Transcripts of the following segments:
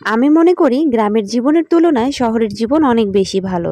আমি মনে করি গ্রামের জীবনের তুলনায় শহরের জীবন অনেক বেশি ভালো।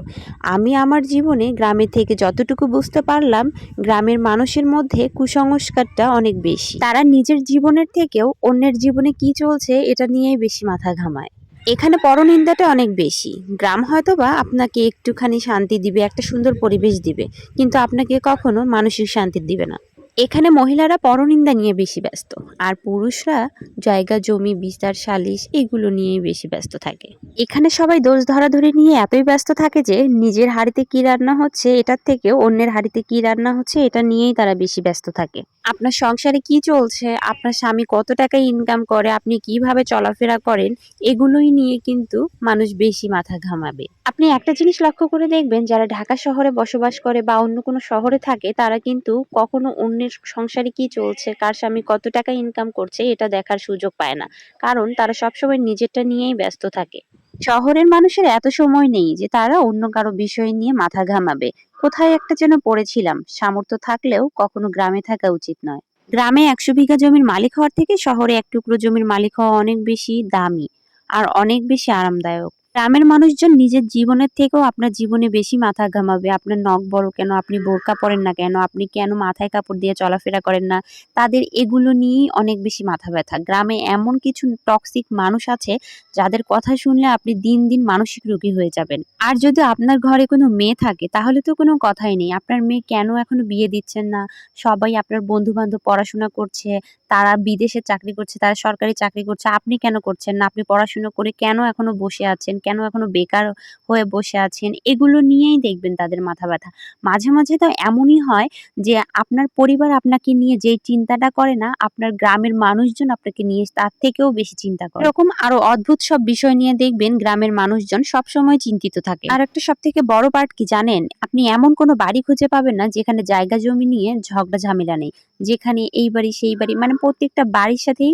আমি আমার জীবনে গ্রামের থেকে যতটুকু বুঝতে পারলাম, গ্রামের মানুষের মধ্যে কুসংস্কারটা অনেক বেশি। তারা নিজের জীবনের থেকেও অন্যের জীবনে কি চলছে এটা নিয়েই বেশি মাথা ঘামায়। এখানে পরনিন্দাটা অনেক বেশি। গ্রাম হয়তোবা আপনাকে একটুখানি শান্তি দিবে, একটা সুন্দর পরিবেশ দিবে, কিন্তু আপনাকে কখনো মানসিক শান্তি দিবে না। এখানে মহিলারা পরনিন্দা নিয়ে বেশি ব্যস্ত, আর পুরুষরা জায়গা জমি বিস্তার সালিশ এগুলো নিয়েই বেশি ব্যস্ত থাকে। এখানে সবাই দোষ ধরাধরি নিয়ে এতই ব্যস্ত থাকে যে নিজের হাঁড়িতে কি রান্না হচ্ছে এটার থেকেও অন্যের হাঁড়িতে কি রান্না হচ্ছে এটা নিয়েই তারা বেশি ব্যস্ত থাকে। আপনার সংসারে কি চলছে, আপনার স্বামী কত টাকা ইনকাম করে, আপনি কিভাবে চলাফেরা করেন, এগুলোই নিয়ে কিন্তু মানুষ বেশি মাথা ঘামাবে। আপনি একটা জিনিস লক্ষ্য করে দেখবেন, যারা ঢাকা শহরে বসবাস করে বা অন্য কোনো শহরে থাকে তারা কিন্তু কখনো অন্যের সংসারে কি চলছে, কার স্বামী কত টাকা ইনকাম করছে এটা দেখার সুযোগ পায় না। কারণ তারা সবসময় নিজেরটা নিয়েই ব্যস্ত থাকে। শহরের মানুষের এত সময় নেই যে তারা অন্য কারো বিষয় নিয়ে মাথা ঘামাবে। কোথায় একটা যেন পড়েছিলাম, সামর্থ্য থাকলেও কখনো গ্রামে থাকা উচিত নয়। গ্রামে 100 বিঘা জমির মালিক হওয়ার থেকে শহরে 1 টুকরো জমির মালিক হওয়া অনেক বেশি দামি আর অনেক বেশি আরামদায়ক। গ্রামের মানুষজন নিজের জীবনের থেকেও আপনার জীবনে বেশি মাথা ঘামাবে। আপনার নখ বড় কেন, আপনি বোরকা পরেন না কেন, আপনি কেন মাথায় কাপড় দিয়ে চলাফেরা করেন না, তাদের এগুলো নিয়েই অনেক বেশি মাথা ব্যথা। গ্রামে এমন কিছু টক্সিক মানুষ আছে যাদের কথা শুনলে আপনি দিন দিন মানসিক রোগী হয়ে যাবেন। আর যদি আপনার ঘরে কোনো মেয়ে থাকে তাহলে তো কোনো কথাই নেই। আপনার মেয়ে কেন এখনো বিয়ে দিচ্ছেন না? সবাই আপনার বন্ধু বান্ধব পড়াশোনা করছে, তারা বিদেশে চাকরি করছে, তারা সরকারি চাকরি করছে, আপনি কেন করছেন না? আপনি পড়াশোনা করে কেন এখনো বসে আছেন, কেন এখনো বেকার হয়ে বসে আছেন, এগুলো নিয়েই দেখবেন তাদের মাথা ব্যথা। মাঝে মাঝে তো এমনই হয় যে আপনার পরিবার আপনাকে নিয়ে যেই চিন্তাটা করে না, আপনার গ্রামের মানুষজন আপনাকে নিয়ে তার থেকেও বেশি চিন্তা করে। এরকম আরো অদ্ভুত সব বিষয় নিয়ে দেখবেন গ্রামের মানুষজন সবসময় চিন্তিত থাকে। আর একটা সব থেকে বড় পার্ট কি জানেন, আপনি এমন কোনো বাড়ি খুঁজে পাবেন না যেখানে জায়গা জমি নিয়ে ঝগড়া ঝামেলা নেই, যেখানে এই বাড়ি সেই বাড়ি, মানে প্রত্যেকটা বাড়ির সাথেই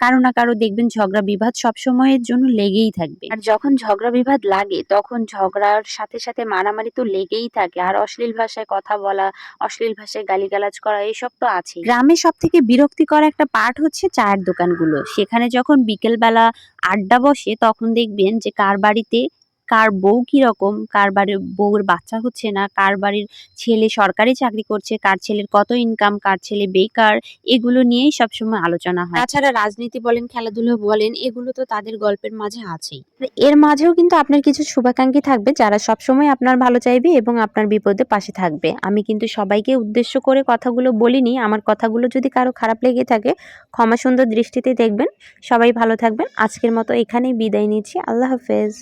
কারো না কারো দেখবেন ঝগড়া বিবাদ সব সময়ের জন্য লেগেই থাকবে। আর যখন ঝগড়া বিবাদ লাগে তখন ঝগড়ার সাথে সাথে মারামারি তো লেগেই থাকে, আর অশ্লীল ভাষায় কথা বলা, অশ্লীল ভাষায় গালিগালাজ করা এসব তো আছে। গ্রামে সব থেকে বিরক্তিকর একটা পার্ট হচ্ছে চায়ের দোকানগুলো। সেখানে যখন বিকেল বেলা আড্ডা বসে তখন দেখবেন যে কার বাড়িতে কার বউ কিরকম, কার বাড়ির বউয়ের বাচ্চা হচ্ছে না, কার বাড়ির ছেলে সরকারি চাকরি করছে, কার ছেলের কত ইনকাম, কার ছেলে বেকার, এগুলো নিয়েই সবসময় আলোচনা হয়। তাছাড়া রাজনীতি বলেন, খেলাধুলা বলেন, এগুলো তো তাদের গল্পের মাঝে আছেই। এর মাঝেও কিন্তু আপনার কিছু শুভাকাঙ্ক্ষী থাকবে যারা সবসময় আপনার ভালো চাইবে এবং আপনার বিপদে পাশে থাকবে। আমি কিন্তু সবাইকে উদ্দেশ্য করে কথাগুলো বলিনি। আমার কথাগুলো যদি কারো খারাপ লেগে থাকে ক্ষমা সুন্দর দৃষ্টিতে দেখবেন। সবাই ভালো থাকবেন। আজকের মতো এখানেই বিদায় নিচ্ছি। আল্লাহ হাফেজ।